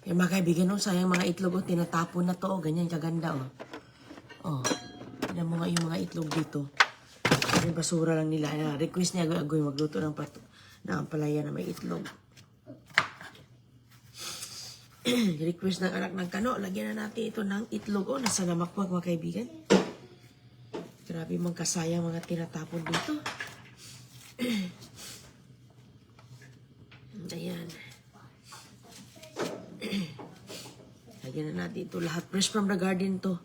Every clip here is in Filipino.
Yan mga kaibigan, oh, sayang mga itlog, oh, tinatapon na to, oh, ganyan kaganda, oh. Oh, tignan mo nga yung mga itlog dito. Yung basura lang nila. Request niya, agoy magluto ng ampalaya na may itlog. Request ng anak ng kano, lagyan na natin ito ng itlog, oh, nasa namakmak mga kaibigan. Grabe mang kasayang mga tinatapon dito. Ayan. Lagyan na natin ito lahat. Fresh from the garden to.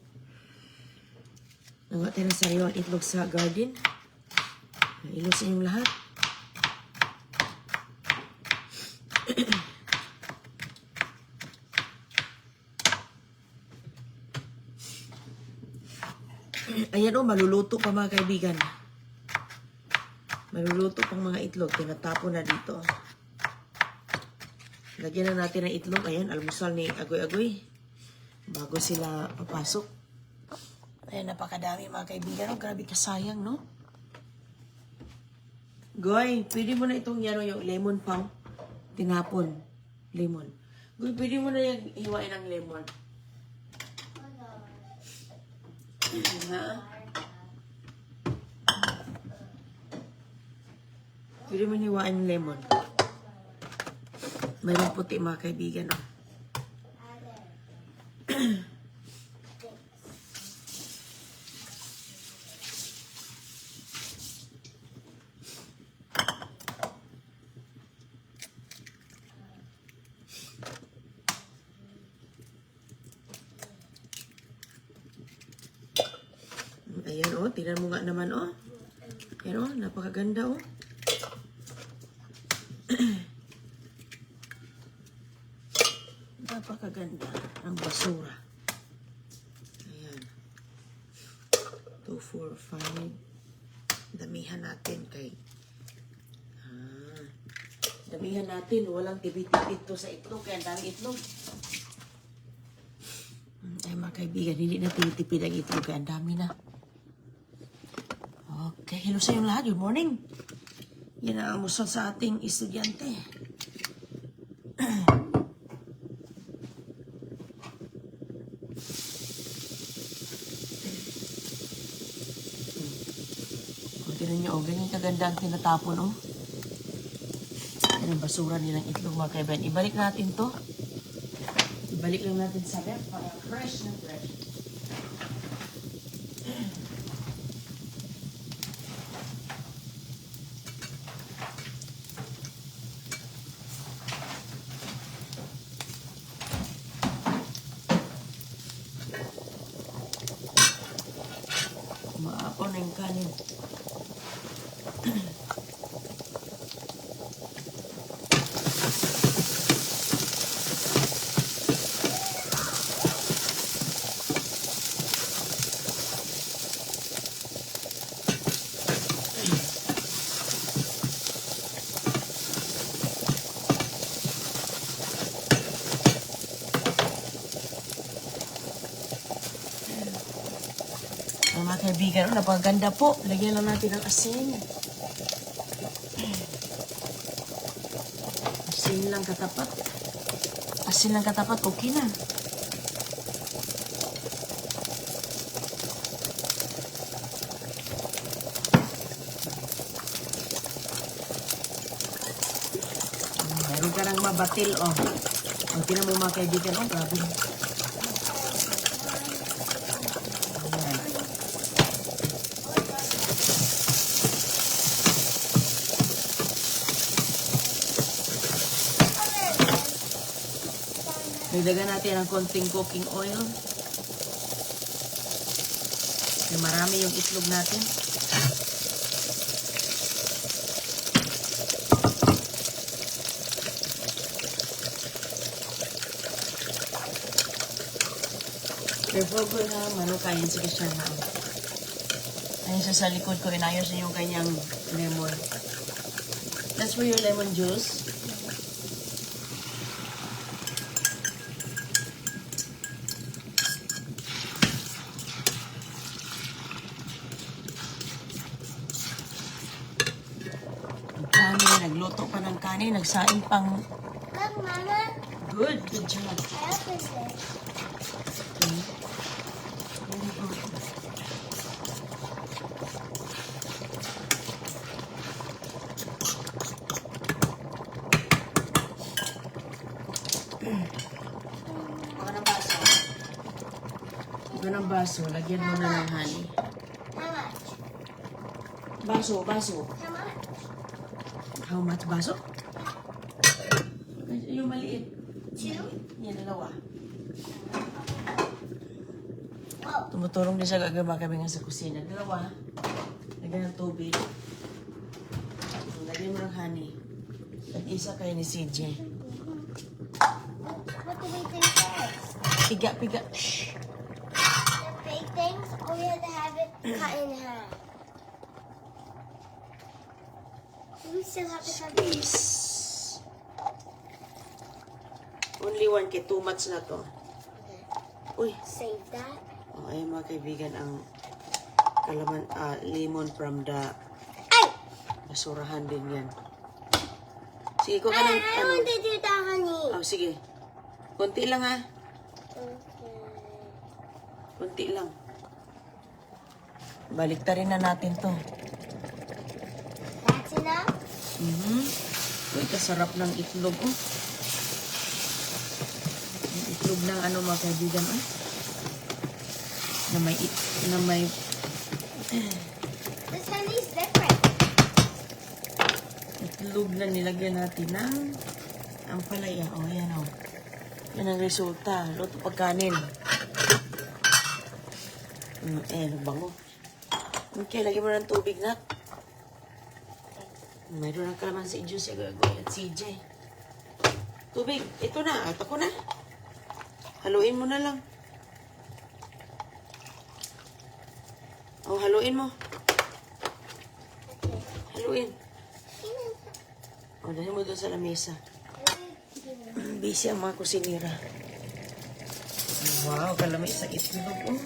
Nangatin na sariwang itlog sa garden. Ilusin yung lahat. Ayan o, maluluto pa mga kaibigan. Maluluto pang mga itlog. Tinatapon na dito. Lagyan na natin ng itlog. Ayan, almusal ni Agoy-Agoy. Bago sila papasok. Ayan, napakadami mga kaibigan. Oh, grabe kasayang, no? Goy, pwede mo na itong yung lemon pang tinapon. Lemon. Goy, pwede mo na yung hiwain ng lemon. Ha? Pwede mo hiwain yung lemon. Mayroong puti mga kaibigan, oh. Ayan, oh. Tingnan mo nga naman, oh. Ayan, oh. Napakaganda, oh. Napakaganda ang basura. Ayan. 2, 4, 5. Damihan natin kay... damihan natin. Walang tipid-tipid to sa itlog. Kaya ang dami itlog. Ay mga kaibigan, hindi na tinitipid ang itlog. Kaya ang dami na. Okay, hello sa yung lahat. Good morning. Yan ang almusal sa ating estudyante. Tignan nyo, oh, ganyan kaganda ang tinatapon, oh. Yan ang basura nilang itlog mga kaibigan. Ibalik natin to. Ibalik lang natin sa ref para fresh na fresh. Maapaw na yung kanin. Mga kaibigan, napaganda po. Lagyan lang natin ng asin. Asin lang katapat. Asin lang katapat, okay na. Meron ka nang mabatil, oh. Ang tinan mo mga kaibigan, oh, grabe. Nagdagan natin ng konting cooking oil. Yung marami yung itlog natin. Careful ko na manukayin si Kishan na. Ayun siya sa likod ko, inayos niya yung kanyang lemon. That's for your lemon juice. Nagluto pa ng kanin, nagsaing pang... Mama. good. Good job. I opened it. Okay. Very good. Baka ng baso. Baka ng baso. Lagyan mo na ng honey. How much? Baso, baso. How much? How much baso? Yung maliit. 2? Yan, dalawa. Oh. Tumutulong din siya gagawin kami nga sa kusina. Dalawa. Lagyan ng tubig. Lagyan mo ng honey. At isa kayo ni CJ. What do we think first? Piga, piga. Shh. The big things, or we have to have it cut in half? We still have to cut it. Please. Only one kay too much na to. Okay. Uy. Save that. Oh, ayun mga kaibigan, ang lemon from the Ay! basurahan din yan. Sige, ko ka I ng, ano. want to do the honey. Oh, sige. Kunti lang ha. Okay. Kunti lang. Baliktarin na natin to. That's enough? Uy, kasarap ng itlog, oh. Yung itlog ng ano mga kaibigan, oh. Na may This honey's different. itlog na nilagyan natin ng ampalaya. Oh, yan, oh. Yan ang resulta. Luto pagkanin. Bango. Okay, lagyan mo ng tubig na. Mayroon ng kalamansi juice at CJ. Tubig. Ito na. At ako na. Haluin mo na lang. Oh, haluin mo. Haluin. Oh, dahil mo doon sa lamesa. Busy ang mga kusinira. Wow, kalamay sa itlog. Oh.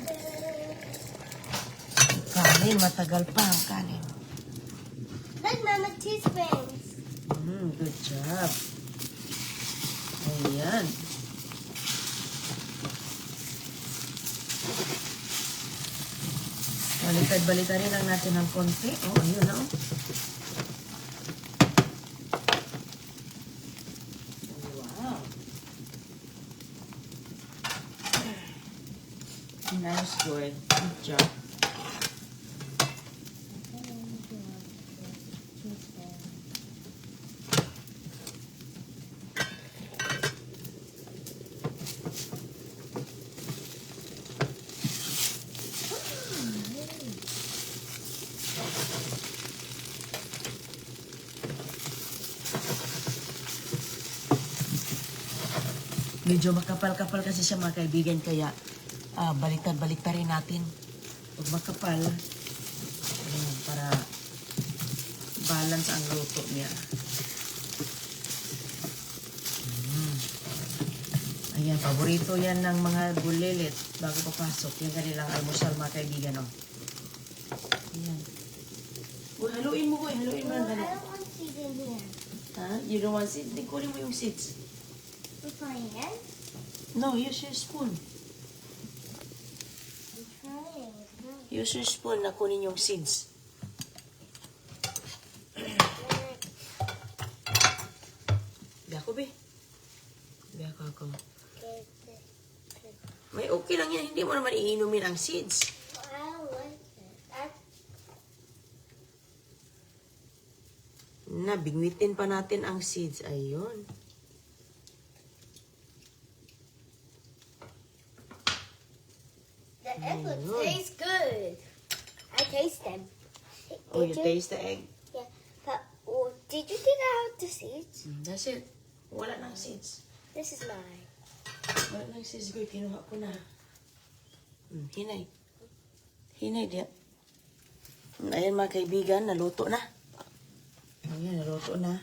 Kanin, matagal pa ang kanin. Look, Mama, 2 spoons. Good job. Ayan. Baliktad-baliktarin lang natin ng konti. Oh, ayun na, oh. Wow. Nice, good. Good job. Medyo makapal-kapal kasi siya mga kaibigan, kaya baliktad-baliktarin natin. Pag makapal, ayan, para balance ang luto niya. Ayan, paborito yan ng mga bulilit bago papasok. Yung kanilang almusal mga kaibigan, oh. Ayan. Uy, haluin mo, uy. Haluin mo. I don't want seeds in here. Ha? You don't want seeds? Hindi, kunin mo yung seeds. With my hand? No, use your spoon. I'm trying. It's not. Use your spoon na kunin yung seeds. Biya ko, be. Biya ko ako. Okay. May okay lang yan. Hindi mo naman iinumin ang seeds. I don't like it. Na, bingwitin pa natin ang seeds. Ayun. The egg tastes good. I taste them. Oh, you taste the egg? Yeah. But did you take out the seeds? That's it. Wala nang seeds. This is mine. Wala nang seeds ko. Kinuha ko na. Hinay. Hinay diya. Ayan mga kaibigan, naluto na. Ayan, naluto na.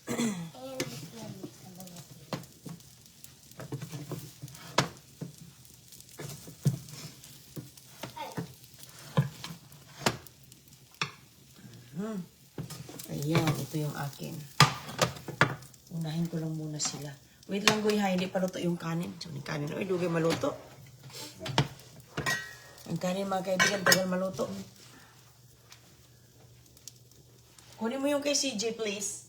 And this one makes a little bit. Ayan, ito yung akin. Unahin ko lang muna sila. Wait lang, Goy, ha? Hindi pa luto yung kanin. So, yung kanin, oy, dugay maluto. Ang kanin, mga kaibigan, tagal maluto. Kunin mo yung kay CJ, please.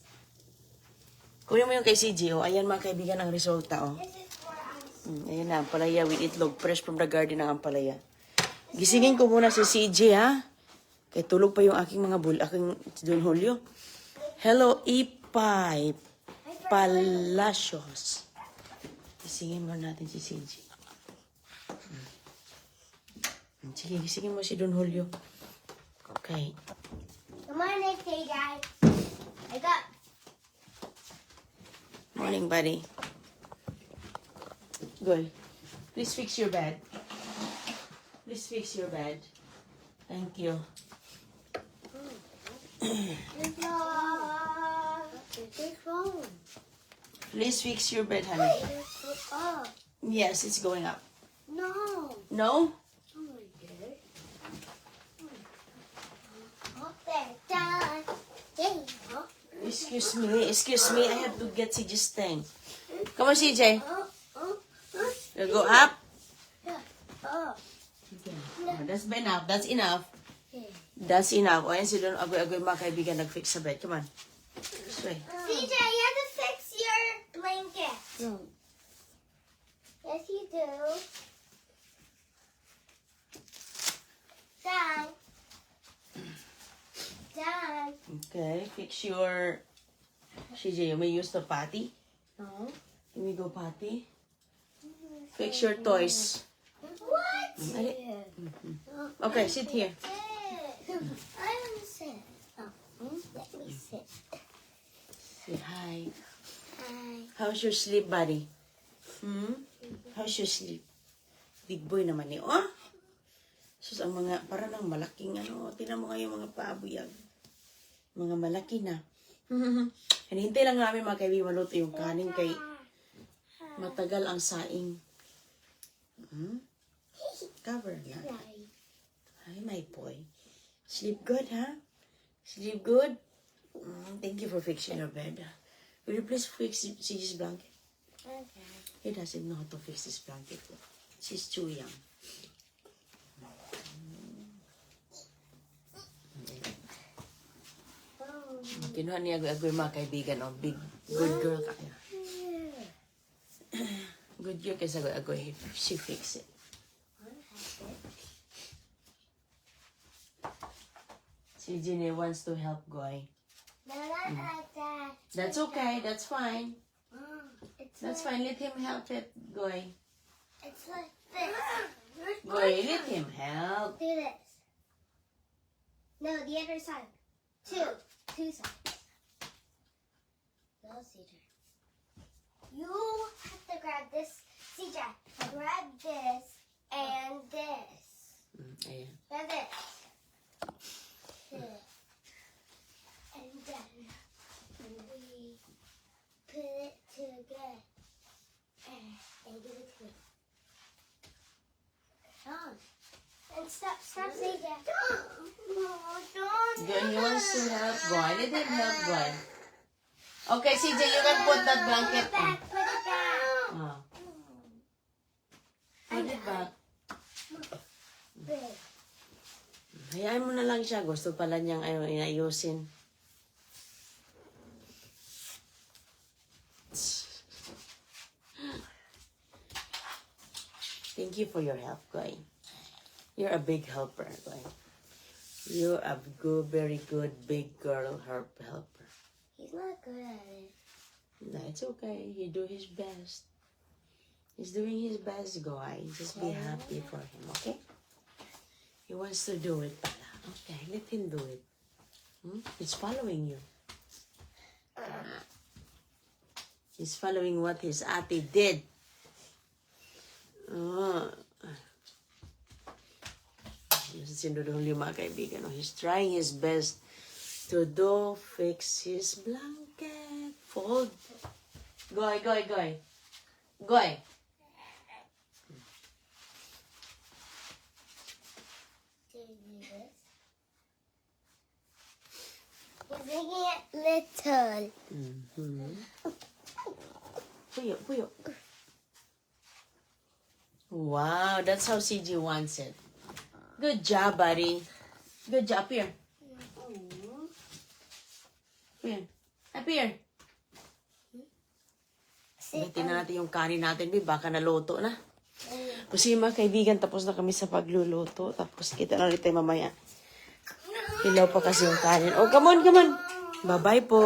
Kunin mo yung kay CJ, oh. Ayan, mga kaibigan, ang resulta, oh. This is for us. Ayan na, ampalaya with itlog. Fresh from the garden ng ampalaya. Gisingin ko muna si CJ, ha? Kaya tulog pa yung aking mga aking Don Julio. Hello, Ipay Palacios. Gisingin mo natin si CJ. Sige, gisingin mo si Don Julio. Okay. Come on, TJ. Wake up. Morning, buddy. Good. Please fix your bed. Please fix your bed. Thank you. What's wrong? Please fix your bed, honey. It's up. Yes, it's going up. No. No? Oh my God. Up there. Done. There you go. Excuse me. I have to get CJ's thing. Come on, CJ. You go up. Yeah. Oh. Okay. Oh, that's enough. That's enough. Yeah. That's enough. O, ayan si Don. Agoy, mga kaibigan, nag-fix sa bed. Come on. This way. CJ, you have to fix your blanket. No. Yes, you do. Done. Done. Okay, fix your... CJ, you may use the potty. No. Can we go potty? Fix your toys. What? Ali- Okay, sit here. I want to sit. Oh, let me sit. Say hi. Hi. How's your sleep, buddy? How's your sleep? Big boy naman eh. Oh! Sus, ang mga, para ng malaking ano. Tinan mo ngayon mga paabuyag. Mga malaki na. Hinihintay lang namin mga kaibigan maluto yung kanin kay matagal ang saing. Cover na. Sorry. Hi, my boy. Sleep good, huh? Sleep good? Thank you for fixing your bed. Will you please fix CJ's blanket? Okay. He doesn't know how to fix his blanket. She's too young. Oh. Kinuha niya agoy mga kaibigan. Oh, big, good girl ka. Good girl kasi agoy. She fix it. Si Ginny wants to help Goy. No, not like that. That's okay. That's fine. It's That's like, fine. Let him help it, Goy. it's like this. Goy, let him help. Do this. No, the other side. Two sides. Go, CJ. You have to grab this. CJ, grab this and this. Ayan. Grab this. This. And then we put it together. And give it to me. On. And stop, CJ. Don't. No, don't. Goy, he wants to help Goy. Let him help Goy. Okay, CJ, you can put that blanket on. Put it back. Oh. Put it back. Big. Hayaan mo na lang siya. Gusto pala niyang inayusin. Thank you for your help, Goy. You're a big helper, Goy. You're a good, very good big girl helper. He's not good at it. No, it's okay. He do his best. He's doing his best, Goy. Just be happy for him, okay? He wants to do it pala. Okay, let him do it. He's following you. He's following what his ate did. Sinunod yung mga kaibigan. He's trying his best to fix his blanket. Fold. Goy. Goy. Do you do this? He's making it little. Puyo, puyo. Wow, that's how CG wants it. Good job, buddy. Good job. Up here. Here. Up here. Tingnan natin yung kanin natin, Bi. Baka naluto na. Kasi mga kaibigan, tapos na kami sa pagluluto. Tapos kita na ulit tayo mamaya. Hilaw pa kasi yung kanin. Oh, come on, come on. Bye-bye po.